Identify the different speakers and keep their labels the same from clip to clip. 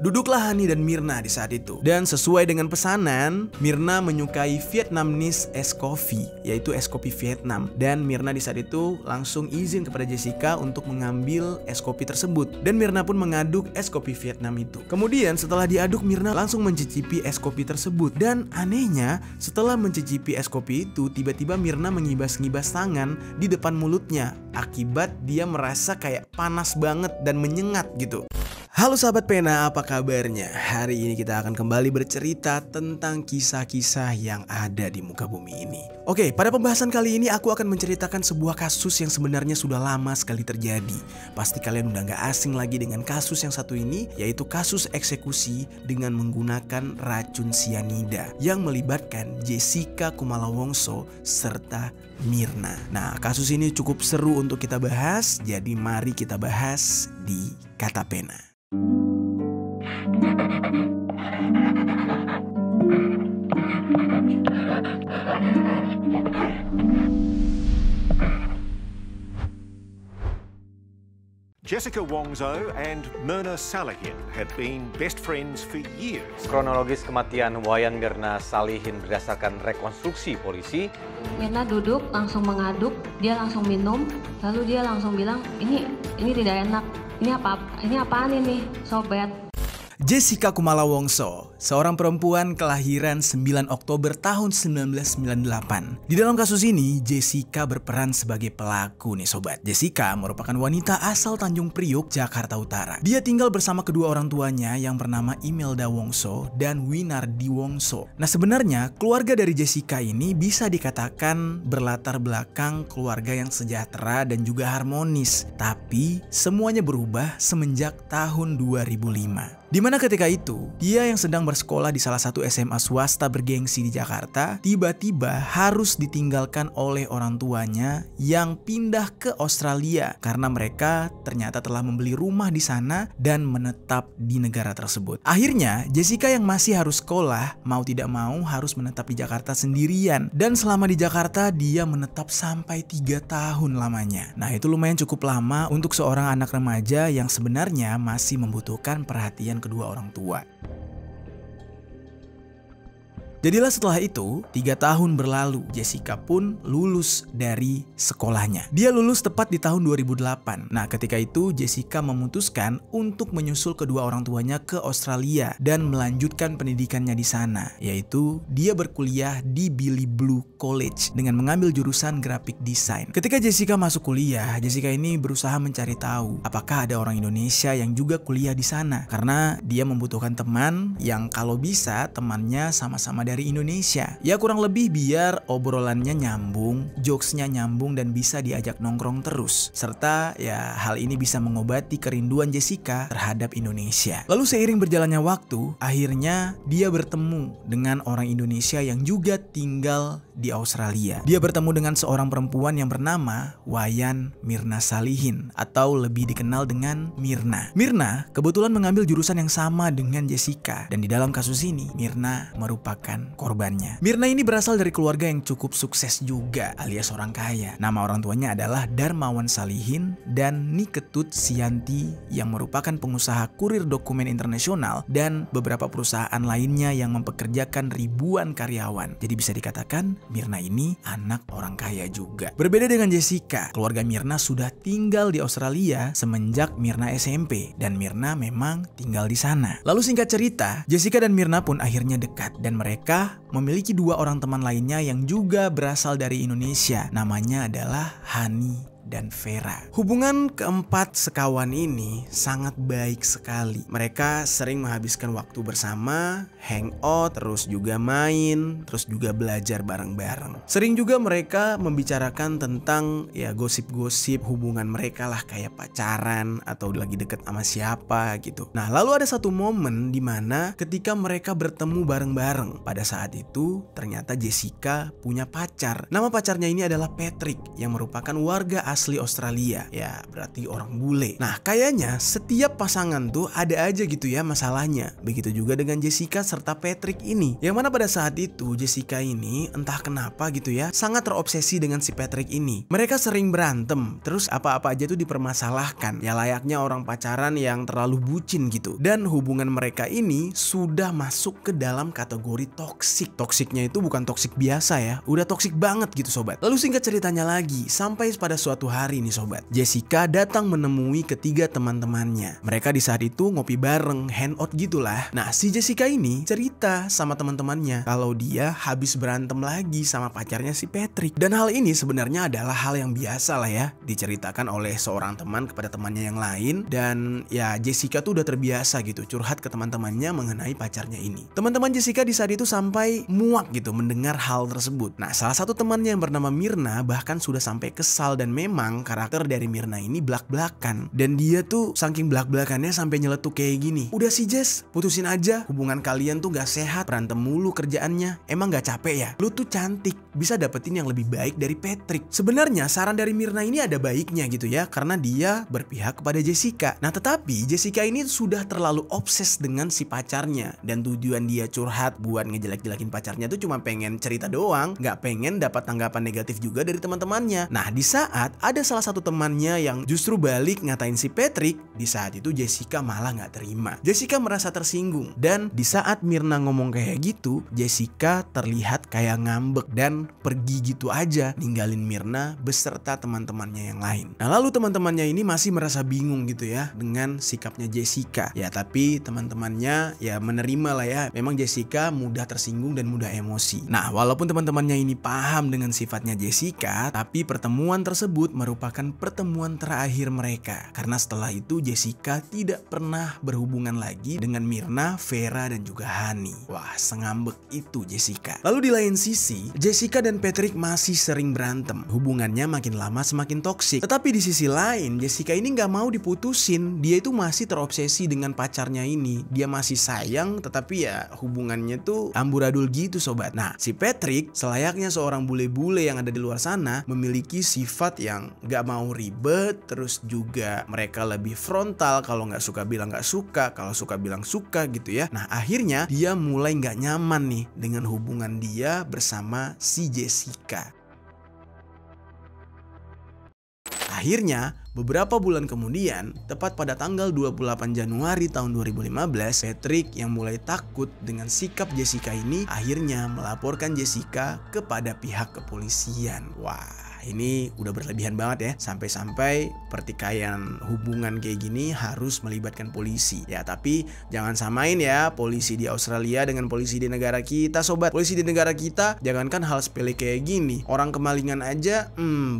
Speaker 1: Duduklah Hani dan Myrna di saat itu. Dan sesuai dengan pesanan, Myrna menyukai Vietnamese es coffee, yaitu es kopi Vietnam. Dan Myrna di saat itu langsung izin kepada Jessica untuk mengambil es kopi tersebut. Dan Myrna pun mengaduk es kopi Vietnam itu. Kemudian setelah diaduk, Myrna langsung mencicipi es kopi tersebut. Dan anehnya, setelah mencicipi es kopi itu, tiba-tiba Myrna mengibas-ngibas tangan di depan mulutnya. Akibat dia merasa kayak panas banget dan menyengat gitu. Halo sahabat pena, apa kabarnya? Hari ini kita akan kembali bercerita tentang kisah-kisah yang ada di muka bumi ini. Oke, pada pembahasan kali ini aku akan menceritakan sebuah kasus yang sebenarnya sudah lama sekali terjadi. Pasti kalian udah gak asing lagi dengan kasus yang satu ini, yaitu kasus eksekusi dengan menggunakan racun sianida yang melibatkan Jessica Kumala Wongso serta Myrna. Nah, kasus ini cukup seru untuk kita bahas, jadi mari kita bahas di Kata Pena.
Speaker 2: Jessica Wongso and Myrna Salihin had been best friends for years.
Speaker 3: Kronologis kematian Wayan Myrna Salihin berdasarkan rekonstruksi polisi.
Speaker 4: Myrna duduk, langsung mengaduk, dia langsung minum, lalu dia langsung bilang, ini tidak enak, ini apaan ini, sobat.
Speaker 1: Jessica Kumala Wongso, seorang perempuan kelahiran 9 Oktober tahun 1998. Di dalam kasus ini, Jessica berperan sebagai pelaku nih sobat. Jessica merupakan wanita asal Tanjung Priok, Jakarta Utara. Dia tinggal bersama kedua orang tuanya yang bernama Imelda Wongso dan Winardi Wongso. Nah, sebenarnya keluarga dari Jessica ini bisa dikatakan berlatar belakang keluarga yang sejahtera dan juga harmonis. Tapi semuanya berubah semenjak tahun 2005. Dimana ketika itu, dia yang sedang bersekolah di salah satu SMA swasta bergengsi di Jakarta, tiba-tiba harus ditinggalkan oleh orang tuanya yang pindah ke Australia karena mereka ternyata telah membeli rumah di sana dan menetap di negara tersebut. Akhirnya, Jessica yang masih harus sekolah, mau tidak mau harus menetap di Jakarta sendirian. Dan selama di Jakarta, dia menetap sampai 3 tahun lamanya. Nah, itu lumayan cukup lama untuk seorang anak remaja yang sebenarnya masih membutuhkan perhatian kedua orang tua. Jadilah setelah itu, 3 tahun berlalu, Jessica pun lulus dari sekolahnya. Dia lulus tepat di tahun 2008. Nah, ketika itu Jessica memutuskan untuk menyusul kedua orang tuanya ke Australia dan melanjutkan pendidikannya di sana, yaitu dia berkuliah di Billy Blue College dengan mengambil jurusan graphic design. Ketika Jessica masuk kuliah, Jessica ini berusaha mencari tahu apakah ada orang Indonesia yang juga kuliah di sana, karena dia membutuhkan teman yang kalau bisa temannya sama-sama dari Indonesia. Ya kurang lebih biar obrolannya nyambung, jokesnya nyambung dan bisa diajak nongkrong terus. Serta ya hal ini bisa mengobati kerinduan Jessica terhadap Indonesia. Lalu seiring berjalannya waktu, akhirnya dia bertemu dengan orang Indonesia yang juga tinggal di Australia. Dia bertemu dengan seorang perempuan yang bernama Wayan Myrna Salihin atau lebih dikenal dengan Myrna. Myrna kebetulan mengambil jurusan yang sama dengan Jessica dan di dalam kasus ini Myrna merupakan korbannya. Myrna ini berasal dari keluarga yang cukup sukses juga alias orang kaya. Nama orang tuanya adalah Darmawan Salihin dan Niketut Sianti yang merupakan pengusaha kurir dokumen internasional dan beberapa perusahaan lainnya yang mempekerjakan ribuan karyawan. Jadi bisa dikatakan Myrna ini anak orang kaya juga. Berbeda dengan Jessica, keluarga Myrna sudah tinggal di Australia semenjak Myrna SMP dan Myrna memang tinggal di sana. Lalu singkat cerita, Jessica dan Myrna pun akhirnya dekat dan mereka memiliki 2 orang teman lainnya yang juga berasal dari Indonesia. Namanya adalah Hani dan Vera. Hubungan keempat sekawan ini sangat baik sekali. Mereka sering menghabiskan waktu bersama, hangout, terus juga main, terus juga belajar bareng-bareng. Sering juga mereka membicarakan tentang ya gosip-gosip hubungan mereka lah, kayak pacaran atau lagi deket sama siapa gitu. Nah, lalu ada satu momen di mana ketika mereka bertemu bareng-bareng. Pada saat itu ternyata Jessica punya pacar. Nama pacarnya ini adalah Patrick yang merupakan warga asli asli Australia. Ya berarti orang bule. Nah kayaknya setiap pasangan tuh ada aja gitu ya masalahnya. Begitu juga dengan Jessica serta Patrick ini. Yang mana pada saat itu Jessica ini entah kenapa gitu ya sangat terobsesi dengan si Patrick ini. Mereka sering berantem, terus apa-apa aja tuh dipermasalahkan. Ya layaknya orang pacaran yang terlalu bucin gitu. Dan hubungan mereka ini sudah masuk ke dalam kategori toksik. Toksiknya itu bukan toksik biasa ya, udah toksik banget gitu sobat. Lalu singkat ceritanya lagi, sampai pada suatu hari nih sobat, Jessica datang menemui ketiga teman-temannya. Mereka di saat itu ngopi bareng, hangout gitulah. Nah si Jessica ini cerita sama teman-temannya kalau dia habis berantem lagi sama pacarnya si Patrick. Dan hal ini sebenarnya adalah hal yang biasa lah ya, diceritakan oleh seorang teman kepada temannya yang lain. Dan ya Jessica tuh udah terbiasa gitu curhat ke teman-temannya mengenai pacarnya ini. Teman-teman Jessica di saat itu sampai muak gitu mendengar hal tersebut. Nah salah satu temannya yang bernama Mirna bahkan sudah sampai kesal, dan memang karakter dari Mirna ini blak-blakan. Dan dia tuh saking blak-blakannya sampai nyeletuk kayak gini, udah sih Jess, putusin aja, hubungan kalian tuh gak sehat, berantem mulu kerjaannya, emang gak capek ya? Lu tuh cantik, bisa dapetin yang lebih baik dari Patrick. Sebenarnya saran dari Mirna ini ada baiknya gitu ya, karena dia berpihak kepada Jessica. Nah tetapi Jessica ini sudah terlalu obses dengan si pacarnya, dan tujuan dia curhat buat ngejelek-jelekin pacarnya tuh cuma pengen cerita doang, gak pengen dapat tanggapan negatif juga dari teman-temannya. Nah di saat ada salah satu temannya yang justru balik ngatain si Patrick, di saat itu Jessica malah gak terima. Jessica merasa tersinggung, dan di saat Mirna ngomong kayak gitu, Jessica terlihat kayak ngambek dan pergi gitu aja, ninggalin Mirna beserta teman-temannya yang lain. Nah lalu teman-temannya ini masih merasa bingung gitu ya dengan sikapnya Jessica. Ya tapi teman-temannya ya menerima lah ya, memang Jessica mudah tersinggung dan mudah emosi. Nah walaupun teman-temannya ini paham dengan sifatnya Jessica, tapi pertemuan tersebut merupakan pertemuan terakhir mereka. Karena setelah itu Jessica tidak pernah berhubungan lagi dengan Mirna, Vera dan juga Hani. Wah sengambek itu Jessica. Lalu di lain sisi, Jessica dan Patrick masih sering berantem. Hubungannya makin lama semakin toksik. Tetapi di sisi lain, Jessica ini gak mau diputusin. Dia itu masih terobsesi dengan pacarnya ini. Dia masih sayang, tetapi ya hubungannya tuh amburadul gitu sobat. Nah si Patrick selayaknya seorang bule-bule yang ada di luar sana, memiliki sifat yang gak mau ribet. Terus juga mereka lebih frontal, kalau gak suka bilang gak suka, kalau suka bilang suka gitu ya. Nah akhirnya dia mulai gak nyaman nih dengan hubungan dia bersama si Jessica. Akhirnya beberapa bulan kemudian, tepat pada tanggal 28 Januari tahun 2015, Patrick yang mulai takut dengan sikap Jessica ini akhirnya melaporkan Jessica kepada pihak kepolisian. Wah ini udah berlebihan banget ya, sampai-sampai pertikaian hubungan kayak gini harus melibatkan polisi. Ya tapi jangan samain ya polisi di Australia dengan polisi di negara kita sobat. Polisi di negara kita jangankan hal sepele kayak gini, orang kemalingan aja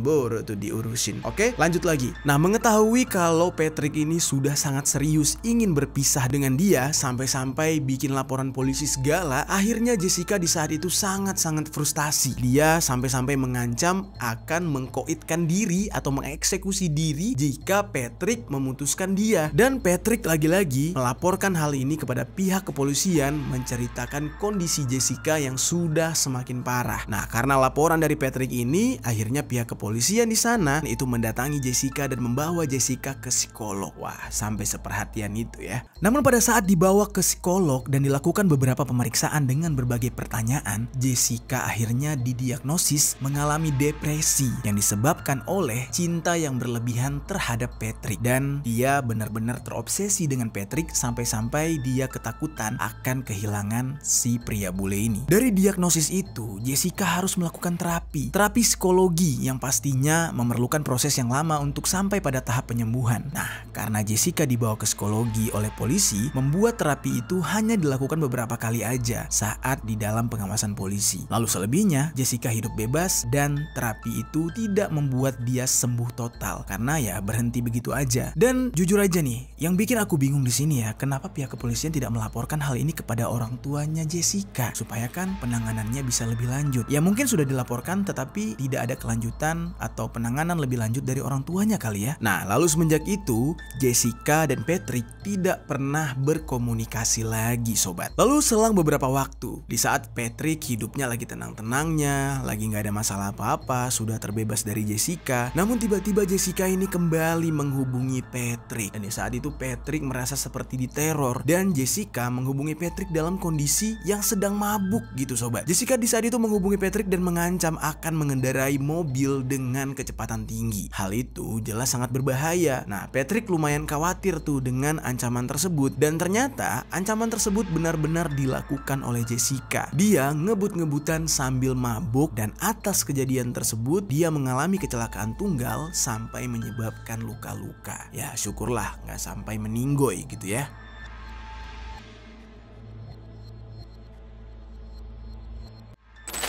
Speaker 1: baru tuh diurusin. Oke lanjut lagi. Nah mengetahui kalau Patrick ini sudah sangat serius ingin berpisah dengan dia, sampai-sampai bikin laporan polisi segala, akhirnya Jessica di saat itu sangat-sangat frustasi. Dia sampai-sampai mengancam akan mengkoitkan diri atau mengeksekusi diri jika Patrick memutuskan dia. Dan Patrick lagi-lagi melaporkan hal ini kepada pihak kepolisian, menceritakan kondisi Jessica yang sudah semakin parah. Nah karena laporan dari Patrick ini, akhirnya pihak kepolisian di sana itu mendatangi Jessica dan membawa Jessica ke psikolog. Wah sampai seperhatian itu ya. Namun pada saat dibawa ke psikolog dan dilakukan beberapa pemeriksaan dengan berbagai pertanyaan, Jessica akhirnya didiagnosis mengalami depresi yang disebabkan oleh cinta yang berlebihan terhadap Patrick. Dan dia benar-benar terobsesi dengan Patrick sampai-sampai dia ketakutan akan kehilangan si pria bule ini. Dari diagnosis itu, Jessica harus melakukan terapi psikologi yang pastinya memerlukan proses yang lama untuk sampai pada tahap penyembuhan. Nah, karena Jessica dibawa ke psikologi oleh polisi, membuat terapi itu hanya dilakukan beberapa kali aja saat di dalam pengawasan polisi. Lalu selebihnya, Jessica hidup bebas dan terapi itu tidak membuat dia sembuh total karena ya berhenti begitu aja. Dan jujur aja nih, yang bikin aku bingung di sini ya, kenapa pihak kepolisian tidak melaporkan hal ini kepada orang tuanya Jessica supaya kan penanganannya bisa lebih lanjut. Ya mungkin sudah dilaporkan tetapi tidak ada kelanjutan atau penanganan lebih lanjut dari orang tuanya kali ya. Nah, lalu semenjak itu Jessica dan Patrick tidak pernah berkomunikasi lagi sobat. Lalu selang beberapa waktu, di saat Patrick hidupnya lagi tenang-tenangnya, lagi nggak ada masalah apa-apa, sudah terbebas dari Jessica. Namun tiba-tiba Jessica ini kembali menghubungi Patrick. Dan di saat itu Patrick merasa seperti diteror. Dan Jessica menghubungi Patrick dalam kondisi yang sedang mabuk gitu sobat. Jessica di saat itu menghubungi Patrick dan mengancam akan mengendarai mobil dengan kecepatan tinggi. Hal itu jelas sangat berbahaya. Nah, Patrick lumayan khawatir tuh dengan ancaman tersebut. Dan ternyata ancaman tersebut benar-benar dilakukan oleh Jessica. Dia ngebut-ngebutan sambil mabuk dan atas kejadian tersebut dia mengalami kecelakaan tunggal sampai menyebabkan luka-luka. Ya syukurlah nggak sampai meninggoy gitu ya.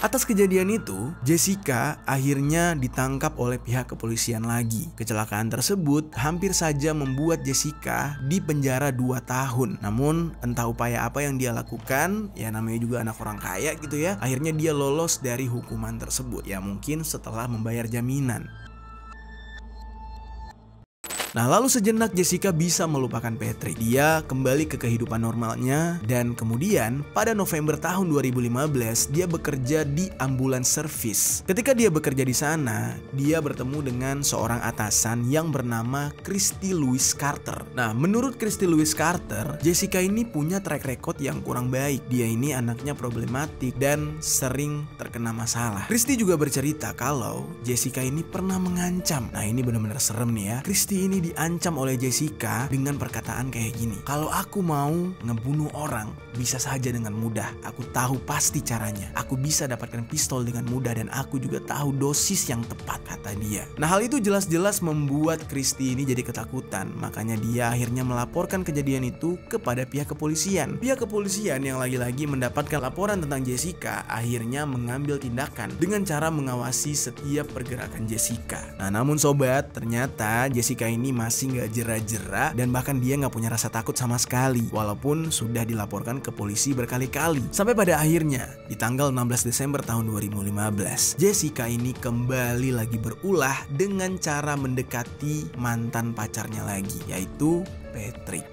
Speaker 1: Atas kejadian itu, Jessica akhirnya ditangkap oleh pihak kepolisian lagi. Kecelakaan tersebut hampir saja membuat Jessica dipenjara 2 tahun. Namun entah upaya apa yang dia lakukan, ya namanya juga anak orang kaya gitu ya, akhirnya dia lolos dari hukuman tersebut. Ya mungkin setelah membayar jaminan. Nah, lalu sejenak Jessica bisa melupakan Patrick. Dia kembali ke kehidupan normalnya dan kemudian pada November tahun 2015 dia bekerja di ambulans service. Ketika dia bekerja di sana, dia bertemu dengan seorang atasan yang bernama Christy Louise Carter. Nah, menurut Christy Louise Carter, Jessica ini punya track record yang kurang baik. Dia ini anaknya problematik dan sering terkena masalah. Christy juga bercerita kalau Jessica ini pernah mengancam. Nah, ini benar-benar serem nih ya. Christy ini diancam oleh Jessica dengan perkataan kayak gini. Kalau aku mau ngebunuh orang, bisa saja dengan mudah. Aku tahu pasti caranya. Aku bisa dapatkan pistol dengan mudah dan aku juga tahu dosis yang tepat, kata dia. Nah, hal itu jelas-jelas membuat Christy ini jadi ketakutan. Makanya dia akhirnya melaporkan kejadian itu kepada pihak kepolisian. Pihak kepolisian yang lagi-lagi mendapatkan laporan tentang Jessica akhirnya mengambil tindakan dengan cara mengawasi setiap pergerakan Jessica. Nah, namun sobat, ternyata Jessica ini masih nggak jera-jera dan bahkan dia nggak punya rasa takut sama sekali walaupun sudah dilaporkan ke polisi berkali-kali. Sampai pada akhirnya di tanggal 16 Desember tahun 2015 Jessica ini kembali lagi berulah dengan cara mendekati mantan pacarnya lagi, yaitu Patrick.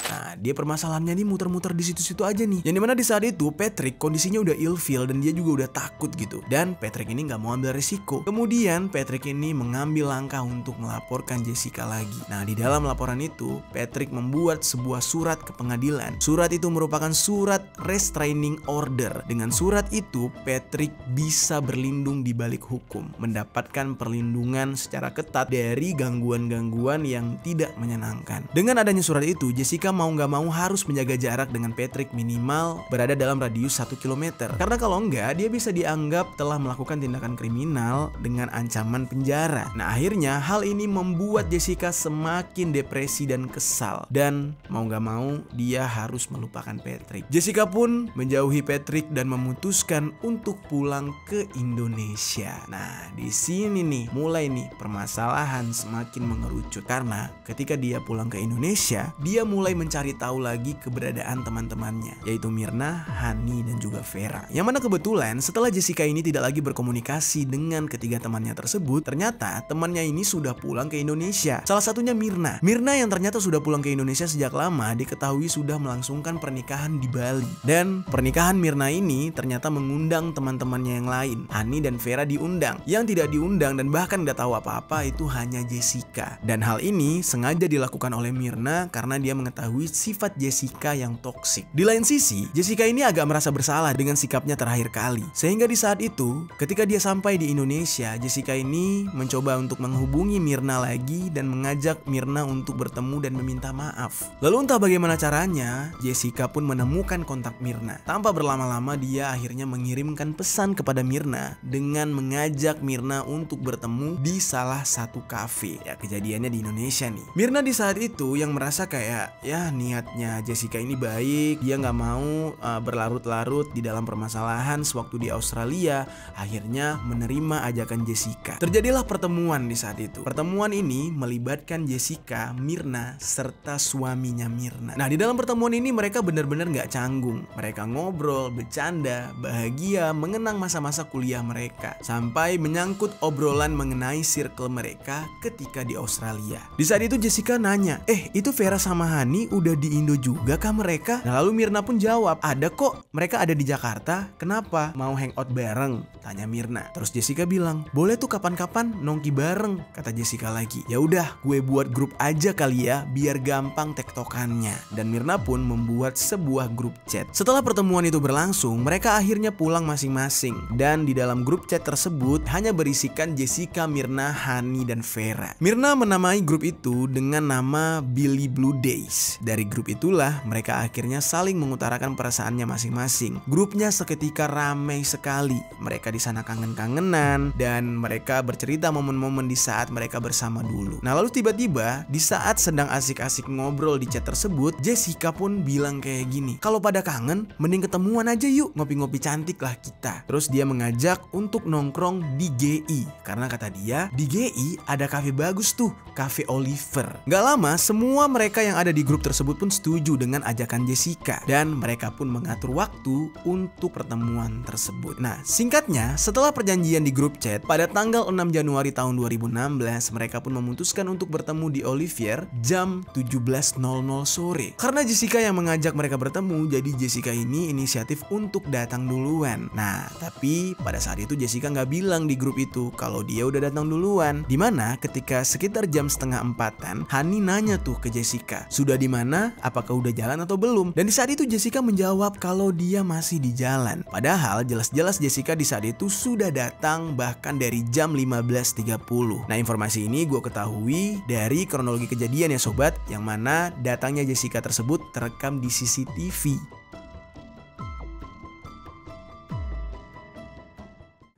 Speaker 1: Nah, dia permasalahannya nih muter-muter di situ-situ aja nih. Yang dimana di saat itu Patrick kondisinya udah ilfeel dan dia juga udah takut gitu. Dan Patrick ini nggak mau ambil risiko. Kemudian Patrick ini mengambil langkah untuk melaporkan Jessica lagi. Nah, di dalam laporan itu Patrick membuat sebuah surat ke pengadilan. Surat itu merupakan surat restraining order. Dengan surat itu Patrick bisa berlindung di balik hukum, mendapatkan perlindungan secara ketat dari gangguan-gangguan yang tidak menyenangkan. Dengan adanya surat itu, Jessica mau nggak mau harus menjaga jarak dengan Patrick minimal berada dalam radius 1 km. Karena kalau enggak, dia bisa dianggap telah melakukan tindakan kriminal dengan ancaman penjara. Nah, akhirnya hal ini membuat Jessica semakin depresi dan kesal. Dan mau nggak mau, dia harus melupakan Patrick. Jessica pun menjauhi Patrick dan memutuskan untuk pulang ke Indonesia. Nah, di sini nih mulai nih permasalahan semakin mengerucut. Karena ketika dia pulang ke Indonesia, dia mulai mencari tahu lagi keberadaan teman-temannya, yaitu Myrna, Hani, dan juga Vera. Yang mana kebetulan setelah Jessica ini tidak lagi berkomunikasi dengan ketiga temannya tersebut, ternyata temannya ini sudah pulang ke Indonesia. Salah satunya Myrna. Myrna yang ternyata sudah pulang ke Indonesia sejak lama diketahui sudah melangsungkan pernikahan di Bali. Dan pernikahan Myrna ini ternyata mengundang teman-temannya yang lain. Hani dan Vera diundang. Yang tidak diundang dan bahkan gak tahu apa-apa itu hanya Jessica. Dan hal ini sengaja dilakukan oleh Myrna karena dia mengetahui sifat Jessica yang toksik. Di lain sisi, Jessica ini agak merasa bersalah dengan sikapnya terakhir kali. Sehingga di saat itu, ketika dia sampai di Indonesia, Jessica ini mencoba untuk menghubungi Myrna lagi dan mengajak Myrna untuk bertemu dan meminta maaf. Lalu entah bagaimana caranya, Jessica pun menemukan kontak Myrna. Tanpa berlama-lama, dia akhirnya mengirimkan pesan kepada Myrna dengan mengajak Myrna untuk bertemu di salah satu kafe. Ya, kejadiannya di Indonesia nih. Myrna di saat itu yang merasa kayak ya niatnya Jessica ini baik, dia nggak mau berlarut-larut di dalam permasalahan sewaktu di Australia, akhirnya menerima ajakan Jessica. Terjadilah pertemuan di saat itu. Pertemuan ini melibatkan Jessica, Myrna, serta suaminya Myrna. Nah, di dalam pertemuan ini mereka benar-benar nggak canggung. Mereka ngobrol, bercanda, bahagia, mengenang masa-masa kuliah mereka, sampai menyangkut obrolan mengenai circle mereka ketika di Australia. Di saat itu Jessica nanya, itu Vera sama Hani udah di Indo juga kah mereka? Nah lalu Mirna pun jawab, ada kok, mereka ada di Jakarta. Kenapa? Mau hangout bareng? Tanya Mirna. Terus Jessica bilang, boleh tuh kapan-kapan nongki bareng, kata Jessica lagi. Ya udah, gue buat grup aja kali ya, biar gampang tektokannya. Dan Mirna pun membuat sebuah grup chat. Setelah pertemuan itu berlangsung, mereka akhirnya pulang masing-masing. Dan di dalam grup chat tersebut hanya berisikan Jessica, Mirna, Hani, dan Vera. Mirna menamai grup itu dengan nama Billy Blue Days. Dari grup itulah mereka akhirnya saling mengutarakan perasaannya masing-masing. Grupnya seketika ramai sekali. Mereka di sana kangen-kangenan dan mereka bercerita momen-momen di saat mereka bersama dulu. Nah lalu tiba-tiba di saat sedang asik-asik ngobrol di chat tersebut, Jessica pun bilang kayak gini, kalau pada kangen mending ketemuan aja yuk, ngopi-ngopi cantik lah kita. Terus dia mengajak untuk nongkrong di GI karena kata dia di GI ada kafe bagus tuh, Cafe Oliver. Gak lama semua mereka yang ada di grup tersebut pun setuju dengan ajakan Jessica dan mereka pun mengatur waktu untuk pertemuan tersebut. Nah singkatnya, setelah perjanjian di grup chat pada tanggal 6 Januari tahun 2016, mereka pun memutuskan untuk bertemu di Olivier jam 17.00 sore. Karena Jessica yang mengajak mereka bertemu, jadi Jessica ini inisiatif untuk datang duluan. Nah tapi pada saat itu Jessica nggak bilang di grup itu kalau dia udah datang duluan. Dimana ketika sekitar jam 3:30, Hani nanya tuh ke Jessica, sudah di mana? Apakah udah jalan atau belum? Dan di saat itu Jessica menjawab kalau dia masih di jalan. Padahal jelas-jelas Jessica di saat itu sudah datang bahkan dari jam 15.30. Nah informasi ini gue ketahui dari kronologi kejadian ya sobat, yang mana datangnya Jessica tersebut terekam di CCTV.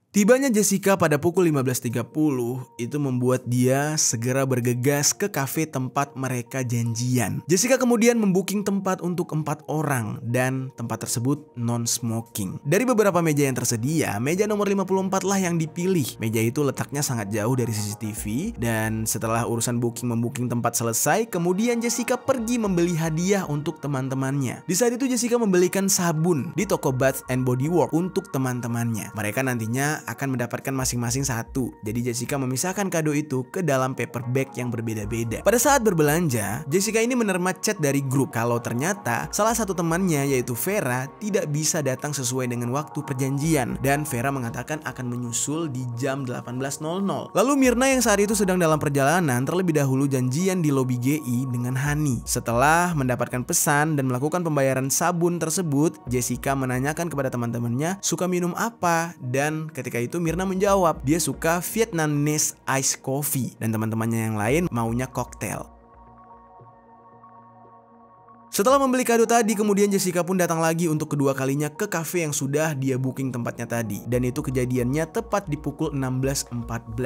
Speaker 1: Tibanya Jessica pada pukul 15.30 itu membuat dia segera bergegas ke kafe tempat mereka janjian. Jessica kemudian membooking tempat untuk 4 orang dan tempat tersebut non-smoking. Dari beberapa meja yang tersedia, meja nomor 54 lah yang dipilih. Meja itu letaknya sangat jauh dari CCTV dan setelah urusan membooking tempat selesai, kemudian Jessica pergi membeli hadiah untuk teman-temannya. Di saat itu Jessica membelikan sabun di toko Bath and Body Works untuk teman-temannya. Mereka nantinya akan mendapatkan masing-masing satu. Jadi Jessica memisahkan kado itu ke dalam paper bag yang berbeda-beda. Pada saat berbelanja, Jessica ini menerima chat dari grup kalau ternyata salah satu temannya yaitu Vera tidak bisa datang sesuai dengan waktu perjanjian dan Vera mengatakan akan menyusul di jam 18.00. Lalu Mirna yang saat itu sedang dalam perjalanan terlebih dahulu janjian di lobi GI dengan Hani. Setelah mendapatkan pesan dan melakukan pembayaran sabun tersebut, Jessica menanyakan kepada teman-temannya suka minum apa dan ketika itu Mirna menjawab dia suka Vietnamese Ice Coffee dan teman-temannya yang lain maunya koktail. Setelah membeli kado tadi, kemudian Jessica pun datang lagi untuk kedua kalinya ke kafe yang sudah dia booking tempatnya tadi. Dan itu kejadiannya tepat di pukul 16.14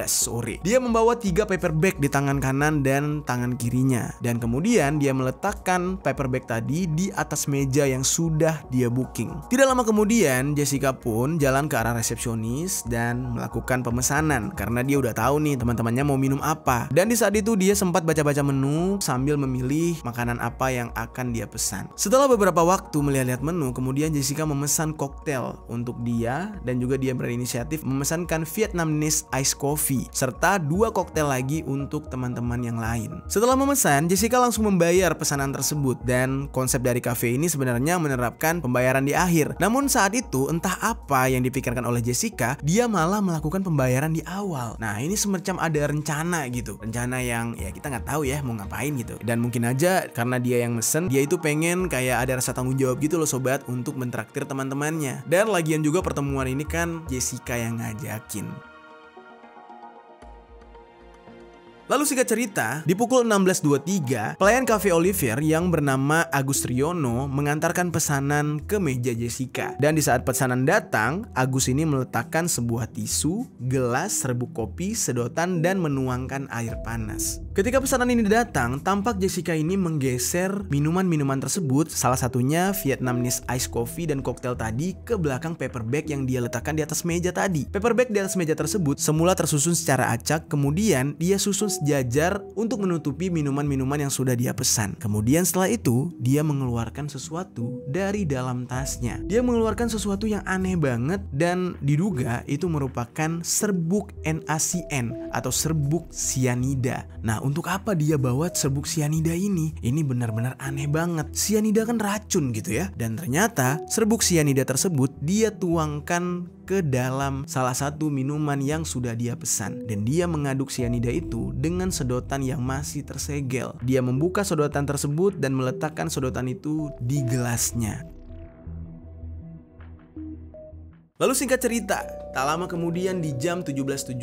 Speaker 1: sore. Dia membawa 3 paper bag di tangan kanan dan tangan kirinya. Dan kemudian dia meletakkan paper bag tadi di atas meja yang sudah dia booking. Tidak lama kemudian, Jessica pun jalan ke arah resepsionis dan melakukan pemesanan. Karena dia udah tahu nih teman-temannya mau minum apa. Dan di saat itu dia sempat baca-baca menu sambil memilih makanan apa yang akan dia pesan. Setelah beberapa waktu melihat-lihat menu, kemudian Jessica memesan koktail untuk dia dan juga dia berinisiatif memesankan Vietnamese Ice Coffee serta 2 koktail lagi untuk teman-teman yang lain. Setelah memesan, Jessica langsung membayar pesanan tersebut dan konsep dari cafe ini sebenarnya menerapkan pembayaran di akhir. Namun saat itu entah apa yang dipikirkan oleh Jessica, dia malah melakukan pembayaran di awal. Nah ini semacam ada rencana gitu, rencana yang ya kita nggak tahu ya mau ngapain gitu. Dan mungkin aja karena dia yang mesen, dia itu pengen kayak ada rasa tanggung jawab gitu loh sobat untuk mentraktir teman-temannya. Dan lagian juga pertemuan ini kan Jessica yang ngajakin. Lalu singkat cerita, di pukul 16.23, pelayan Cafe Olivier yang bernama Agus Riono mengantarkan pesanan ke meja Jessica. Dan di saat pesanan datang, Agus ini meletakkan sebuah tisu, gelas, serbuk kopi, sedotan, dan menuangkan air panas. Ketika pesanan ini datang, tampak Jessica ini menggeser minuman-minuman tersebut, salah satunya Vietnamese Ice Coffee dan koktail tadi ke belakang paper bag yang dia letakkan di atas meja tadi. Paper bag di atas meja tersebut semula tersusun secara acak, kemudian dia susun sejajar untuk menutupi minuman-minuman yang sudah dia pesan. Kemudian setelah itu, dia mengeluarkan sesuatu dari dalam tasnya. Dia mengeluarkan sesuatu yang aneh banget dan diduga itu merupakan serbuk NaCN atau serbuk sianida. Nah, untuk apa dia bawa serbuk sianida ini? Ini benar-benar aneh banget. Sianida kan racun gitu ya. Dan ternyata serbuk sianida tersebut dia tuangkan ke dalam salah satu minuman yang sudah dia pesan. Dan dia mengaduk sianida itu dengan sedotan yang masih tersegel. Dia membuka sedotan tersebut dan meletakkan sedotan itu di gelasnya. Lalu singkat cerita, tak lama kemudian di jam 17.17,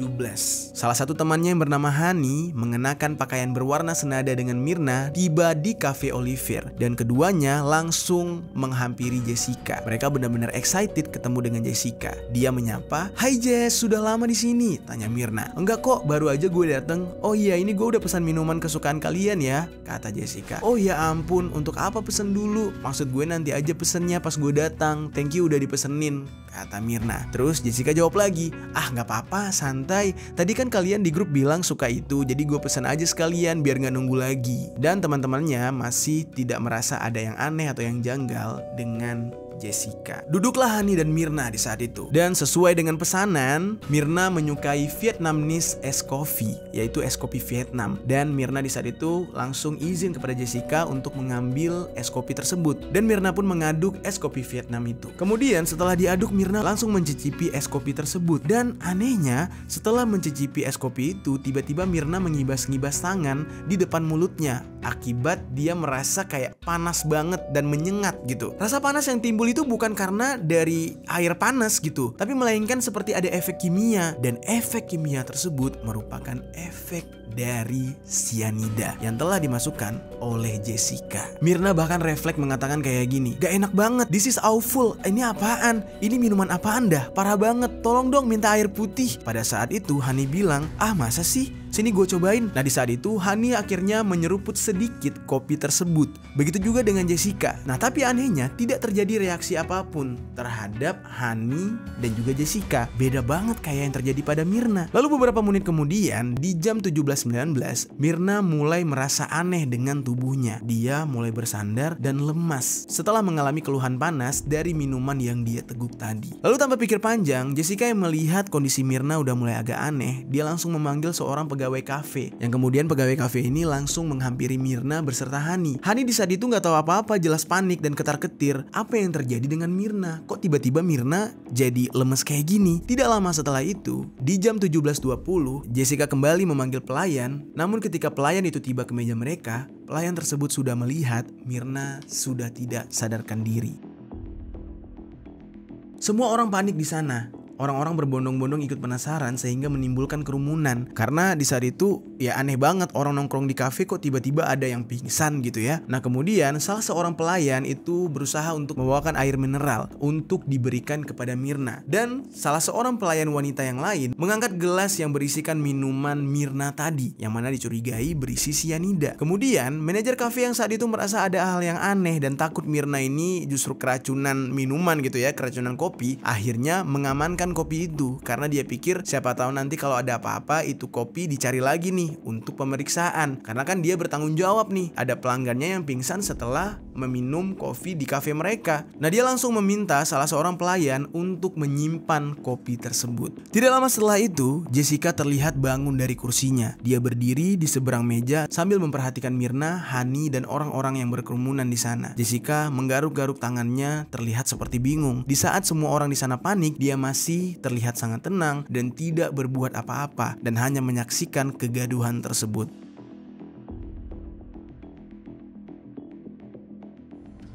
Speaker 1: salah satu temannya yang bernama Hani mengenakan pakaian berwarna senada dengan Myrna tiba di Cafe Oliver. Dan keduanya langsung menghampiri Jessica. Mereka benar-benar excited ketemu dengan Jessica. Dia menyapa, "Hai Jess, sudah lama di sini?" tanya Myrna. "Enggak kok, baru aja gue dateng." "Oh iya, ini gue udah pesan minuman kesukaan kalian ya," kata Jessica. "Oh ya ampun, untuk apa pesen dulu? Maksud gue nanti aja pesennya pas gue datang. Thank you udah dipesenin," kata Myrna. Terus Jessica jawab lagi, "Ah nggak apa-apa, santai. Tadi kan kalian di grup bilang suka itu, jadi gue pesan aja sekalian biar nggak nunggu lagi." Dan teman-temannya masih tidak merasa ada yang aneh atau yang janggal dengan Jessica. Duduklah Hani dan Myrna di saat itu. Dan sesuai dengan pesanan, Myrna menyukai Vietnamese es coffee, yaitu es kopi Vietnam. Dan Myrna di saat itu langsung izin kepada Jessica untuk mengambil es kopi tersebut. Dan Myrna pun mengaduk es kopi Vietnam itu. Kemudian setelah diaduk, Myrna langsung mencicipi es kopi tersebut. Dan anehnya, setelah mencicipi es kopi itu, tiba-tiba Myrna mengibas-ngibas tangan di depan mulutnya. Akibat dia merasa kayak panas banget dan menyengat gitu. Rasa panas yang timbul itu bukan karena dari air panas gitu, tapi melainkan seperti ada efek kimia. Dan efek kimia tersebut merupakan efek dari sianida yang telah dimasukkan oleh Jessica. Myrna bahkan refleks mengatakan kayak gini, "Gak enak banget, this is awful. Ini apaan? Ini minuman apaan dah? Parah banget, tolong dong minta air putih." Pada saat itu Hani bilang, "Ah masa sih? Sini gue cobain." Nah di saat itu Hani akhirnya menyeruput sedikit kopi tersebut. Begitu juga dengan Jessica. Nah tapi anehnya tidak terjadi reaksi apapun terhadap Hani dan juga Jessica. Beda banget kayak yang terjadi pada Myrna. Lalu beberapa menit kemudian di jam 17.19, Myrna mulai merasa aneh dengan tubuhnya. Dia mulai bersandar dan lemas setelah mengalami keluhan panas dari minuman yang dia teguk tadi. Lalu tanpa pikir panjang, Jessica yang melihat kondisi Myrna udah mulai agak aneh, dia langsung memanggil seorang pegawai kafe. Yang kemudian pegawai kafe ini langsung menghampiri Myrna berserta Hani. Hani di saat itu nggak tahu apa-apa, jelas panik dan ketar-ketir. Apa yang terjadi dengan Myrna? Kok tiba-tiba Myrna jadi lemes kayak gini? Tidak lama setelah itu, di jam 17.20, Jessica kembali memanggil pelayan. Namun ketika pelayan itu tiba ke meja mereka, pelayan tersebut sudah melihat Myrna sudah tidak sadarkan diri. Semua orang panik di sana. Orang-orang berbondong-bondong ikut penasaran sehingga menimbulkan kerumunan. Karena di saat itu ya aneh banget, orang nongkrong di kafe kok tiba-tiba ada yang pingsan gitu ya. Nah kemudian salah seorang pelayan itu berusaha untuk membawakan air mineral untuk diberikan kepada Myrna. Dan salah seorang pelayan wanita yang lain mengangkat gelas yang berisikan minuman Myrna tadi, yang mana dicurigai berisi sianida. Kemudian manajer kafe yang saat itu merasa ada hal yang aneh dan takut Myrna ini justru keracunan minuman gitu ya, keracunan kopi. Akhirnya mengamankan kopi itu karena dia pikir siapa tahu nanti kalau ada apa-apa itu kopi dicari lagi nih untuk pemeriksaan, karena kan dia bertanggung jawab nih ada pelanggannya yang pingsan setelah meminum kopi di kafe mereka. Nah dia langsung meminta salah seorang pelayan untuk menyimpan kopi tersebut. Tidak lama setelah itu Jessica terlihat bangun dari kursinya. Dia berdiri di seberang meja sambil memperhatikan Myrna, Hani dan orang-orang yang berkerumunan di sana. Jessica menggaruk-garuk tangannya terlihat seperti bingung. Di saat semua orang di sana panik, dia masih terlihat sangat tenang dan tidak berbuat apa-apa dan hanya menyaksikan kegaduhan tersebut.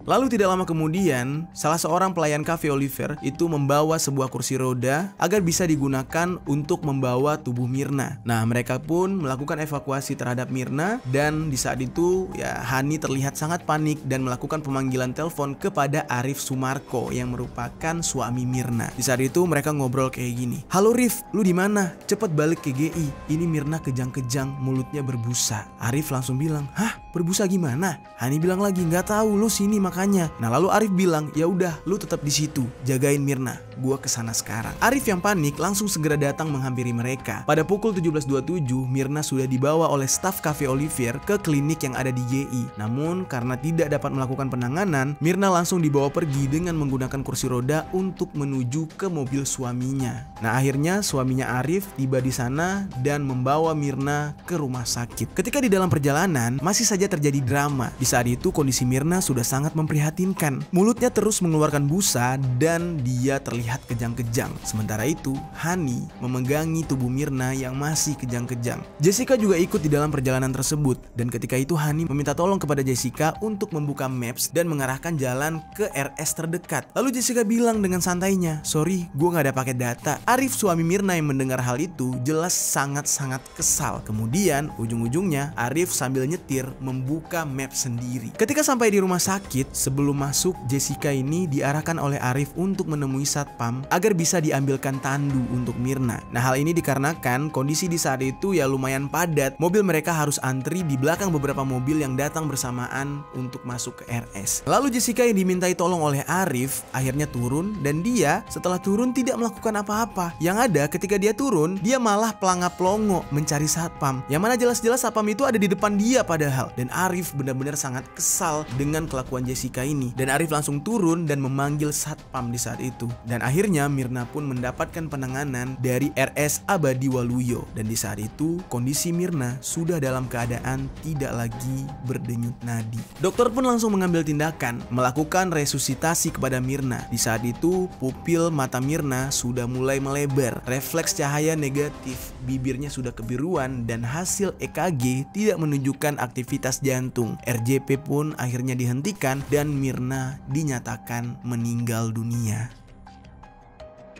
Speaker 1: Lalu tidak lama kemudian, salah seorang pelayan Cafe Oliver itu membawa sebuah kursi roda agar bisa digunakan untuk membawa tubuh Myrna. Nah, mereka pun melakukan evakuasi terhadap Myrna dan di saat itu ya Hani terlihat sangat panik dan melakukan pemanggilan telepon kepada Arif Sumarko yang merupakan suami Myrna. Di saat itu mereka ngobrol kayak gini. "Halo Rif, lu di mana? Cepet balik ke GI. Ini Myrna kejang-kejang, mulutnya berbusa." Arif langsung bilang, "Hah? Berbusa gimana?" Hani bilang lagi, "Nggak tahu, lu sini makanya. Nah lalu Arif bilang, ya udah lu tetap di situ, jagain Mirna, gua kesana sekarang. Arif yang panik langsung segera datang menghampiri mereka. Pada pukul 17.27 Mirna sudah dibawa oleh staf Cafe Olivier ke klinik yang ada di GI. Namun karena tidak dapat melakukan penanganan, Mirna langsung dibawa pergi dengan menggunakan kursi roda untuk menuju ke mobil suaminya. Nah akhirnya suaminya Arif tiba di sana dan membawa Mirna ke rumah sakit. Ketika di dalam perjalanan masih saja terjadi drama. Di saat itu kondisi Mirna sudah sangat memprihatinkan. Mulutnya terus mengeluarkan busa dan dia terlihat kejang-kejang. Sementara itu Hani memegangi tubuh Mirna yang masih kejang-kejang. Jessica juga ikut di dalam perjalanan tersebut dan ketika itu Hani meminta tolong kepada Jessica untuk membuka maps dan mengarahkan jalan ke RS terdekat. Lalu Jessica bilang dengan santainya, sorry gue gak ada paket data. Arif suami Mirna yang mendengar hal itu jelas sangat-sangat kesal. Kemudian ujung-ujungnya Arif sambil nyetir membuka map sendiri. Ketika sampai di rumah sakit, sebelum masuk Jessica ini diarahkan oleh Arif untuk menemui satpam agar bisa diambilkan tandu untuk Mirna. Nah hal ini dikarenakan kondisi di saat itu ya lumayan padat. Mobil mereka harus antri di belakang beberapa mobil yang datang bersamaan untuk masuk ke RS. Lalu Jessica yang dimintai tolong oleh Arif akhirnya turun dan dia setelah turun tidak melakukan apa-apa. Yang ada ketika dia turun, dia malah pelangap-pelongo mencari satpam. Yang mana jelas-jelas satpam itu ada di depan dia padahal. Dan Arif benar-benar sangat kesal dengan kelakuan Jessica ini. Dan Arif langsung turun dan memanggil satpam di saat itu. Dan akhirnya Mirna pun mendapatkan penanganan dari RS Abadi Waluyo. Dan di saat itu kondisi Mirna sudah dalam keadaan tidak lagi berdenyut nadi. Dokter pun langsung mengambil tindakan, melakukan resusitasi kepada Mirna. Di saat itu pupil mata Mirna sudah mulai melebar, refleks cahaya negatif, bibirnya sudah kebiruan dan hasil EKG tidak menunjukkan aktivitas jantung. RJP pun akhirnya dihentikan dan Mirna dinyatakan meninggal dunia.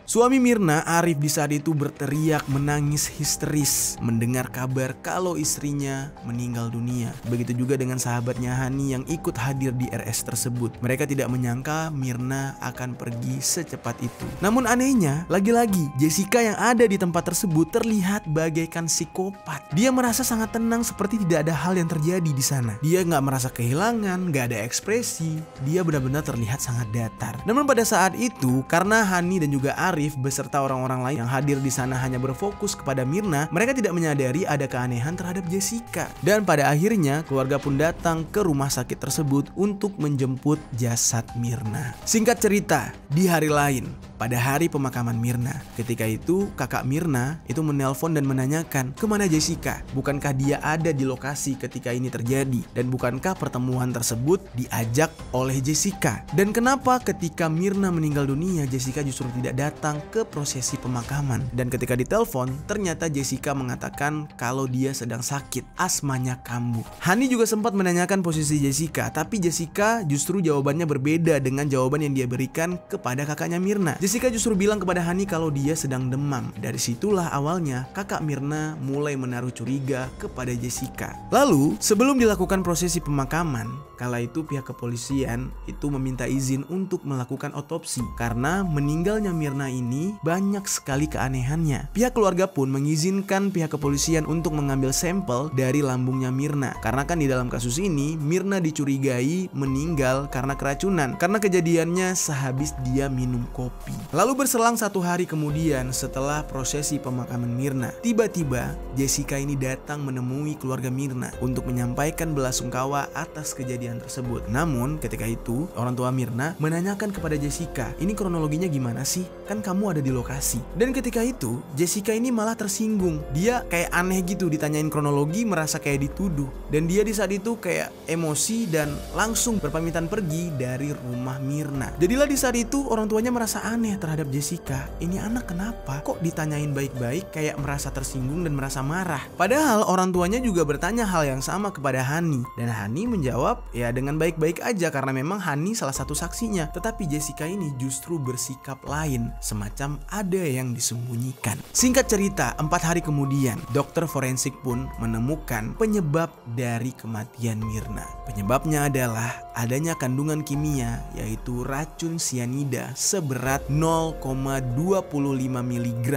Speaker 1: Suami Mirna, Arif, di saat itu berteriak menangis histeris mendengar kabar kalau istrinya meninggal dunia. Begitu juga dengan sahabatnya Hani yang ikut hadir di RS tersebut. Mereka tidak menyangka Mirna akan pergi secepat itu. Namun anehnya, lagi-lagi Jessica yang ada di tempat tersebut terlihat bagaikan psikopat. Dia merasa sangat tenang seperti tidak ada hal yang terjadi di sana. Dia nggak merasa kehilangan, nggak ada ekspresi. Dia benar-benar terlihat sangat datar. Namun pada saat itu, karena Hani dan juga Arif beserta orang-orang lain yang hadir di sana hanya berfokus kepada Mirna, mereka tidak menyadari ada keanehan terhadap Jessica. Dan pada akhirnya keluarga pun datang ke rumah sakit tersebut untuk menjemput jasad Mirna. Singkat cerita, di hari lain, pada hari pemakaman Mirna, ketika itu kakak Mirna itu menelpon dan menanyakan kemana Jessica. Bukankah dia ada di lokasi ketika ini terjadi? Dan bukankah pertemuan tersebut diajak oleh Jessica? Dan kenapa ketika Mirna meninggal dunia Jessica justru tidak datang ke prosesi pemakaman? Dan ketika ditelepon, ternyata Jessica mengatakan kalau dia sedang sakit, asmanya kambuh. Hani juga sempat menanyakan posisi Jessica, tapi Jessica justru jawabannya berbeda dengan jawaban yang dia berikan kepada kakaknya Mirna. Jessica justru bilang kepada Hani kalau dia sedang demam. Dari situlah awalnya kakak Mirna mulai menaruh curiga kepada Jessica. Lalu sebelum dilakukan prosesi pemakaman, kala itu pihak kepolisian itu meminta izin untuk melakukan otopsi karena meninggalnya Mirna ini banyak sekali keanehannya. Pihak keluarga pun mengizinkan pihak kepolisian untuk mengambil sampel dari lambungnya Mirna. Karena kan di dalam kasus ini Mirna dicurigai meninggal karena keracunan, karena kejadiannya sehabis dia minum kopi. Lalu berselang 1 hari kemudian setelah prosesi pemakaman Mirna, tiba-tiba Jessica ini datang menemui keluarga Mirna untuk menyampaikan belasungkawa atas kejadian tersebut. Namun ketika itu orang tua Mirna menanyakan kepada Jessica, ini kronologinya gimana sih? Kan kamu ada di lokasi. Dan ketika itu Jessica ini malah tersinggung. Dia kayak aneh gitu ditanyain kronologi, merasa kayak dituduh. Dan dia di saat itu kayak emosi dan langsung berpamitan pergi dari rumah Mirna. Jadilah di saat itu orang tuanya merasa aneh terhadap Jessica. Ini anak kenapa kok ditanyain baik-baik kayak merasa tersinggung dan merasa marah. Padahal orang tuanya juga bertanya hal yang sama kepada Hani. Dan Hani menjawab ya dengan baik-baik aja karena memang Hani salah satu saksinya. Tetapi Jessica ini justru bersikap lain, semacam ada yang disembunyikan. Singkat cerita, 4 hari kemudian dokter forensik pun menemukan penyebab dari kematian Mirna. Penyebabnya adalah adanya kandungan kimia yaitu racun sianida seberat 0,25 mg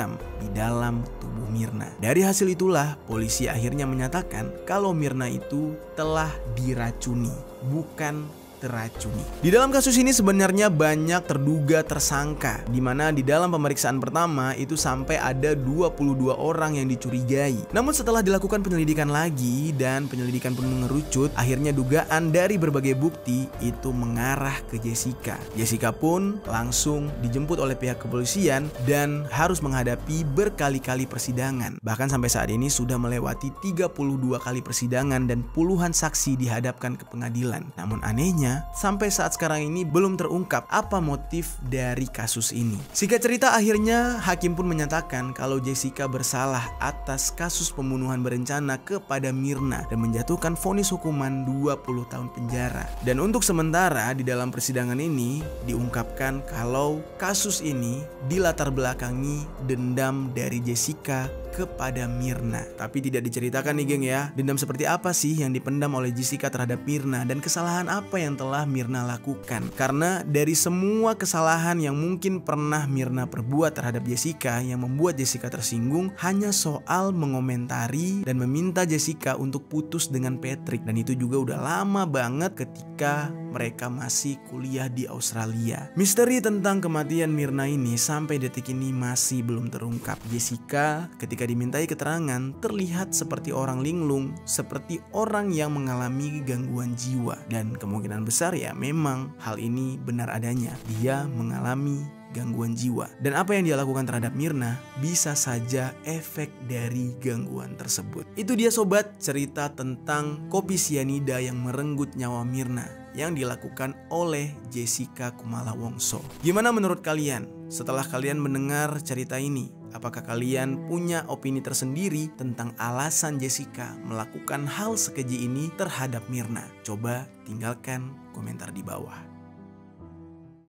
Speaker 1: di dalam tubuh Mirna. Dari hasil itulah polisi akhirnya menyatakan kalau Mirna itu telah diracuni, bukan teracuni. Di dalam kasus ini sebenarnya banyak terduga tersangka, di mana di dalam pemeriksaan pertama itu sampai ada 22 orang yang dicurigai. Namun setelah dilakukan penyelidikan lagi dan penyelidikan pun mengerucut, akhirnya dugaan dari berbagai bukti itu mengarah ke Jessica. Jessica pun langsung dijemput oleh pihak kepolisian dan harus menghadapi berkali-kali persidangan. Bahkan sampai saat ini sudah melewati 32 kali persidangan dan puluhan saksi dihadapkan ke pengadilan. Namun anehnya, sampai saat sekarang ini belum terungkap apa motif dari kasus ini. Singkat cerita, akhirnya hakim pun menyatakan kalau Jessica bersalah atas kasus pembunuhan berencana kepada Myrna dan menjatuhkan vonis hukuman 20 tahun penjara. Dan untuk sementara di dalam persidangan ini diungkapkan kalau kasus ini dilatar belakangi dendam dari Jessica kepada Myrna. Tapi tidak diceritakan nih geng ya, dendam seperti apa sih yang dipendam oleh Jessica terhadap Myrna dan kesalahan apa yang telah Myrna lakukan. Karena dari semua kesalahan yang mungkin pernah Myrna perbuat terhadap Jessica yang membuat Jessica tersinggung hanya soal mengomentari dan meminta Jessica untuk putus dengan Patrick. Dan itu juga udah lama banget ketika mereka masih kuliah di Australia. Misteri tentang kematian Myrna ini sampai detik ini masih belum terungkap. Jessica ketika dimintai keterangan terlihat seperti orang linglung, seperti orang yang mengalami gangguan jiwa. Dan kemungkinan besar ya memang hal ini benar adanya. Dia mengalami gangguan jiwa. Dan apa yang dia lakukan terhadap Myrna bisa saja efek dari gangguan tersebut. Itu dia sobat, cerita tentang kopi sianida yang merenggut nyawa Myrna yang dilakukan oleh Jessica Kumala Wongso. Gimana menurut kalian? Setelah kalian mendengar cerita ini, apakah kalian punya opini tersendiri tentang alasan Jessica melakukan hal sekeji ini terhadap Myrna? Coba tinggalkan komentar di bawah.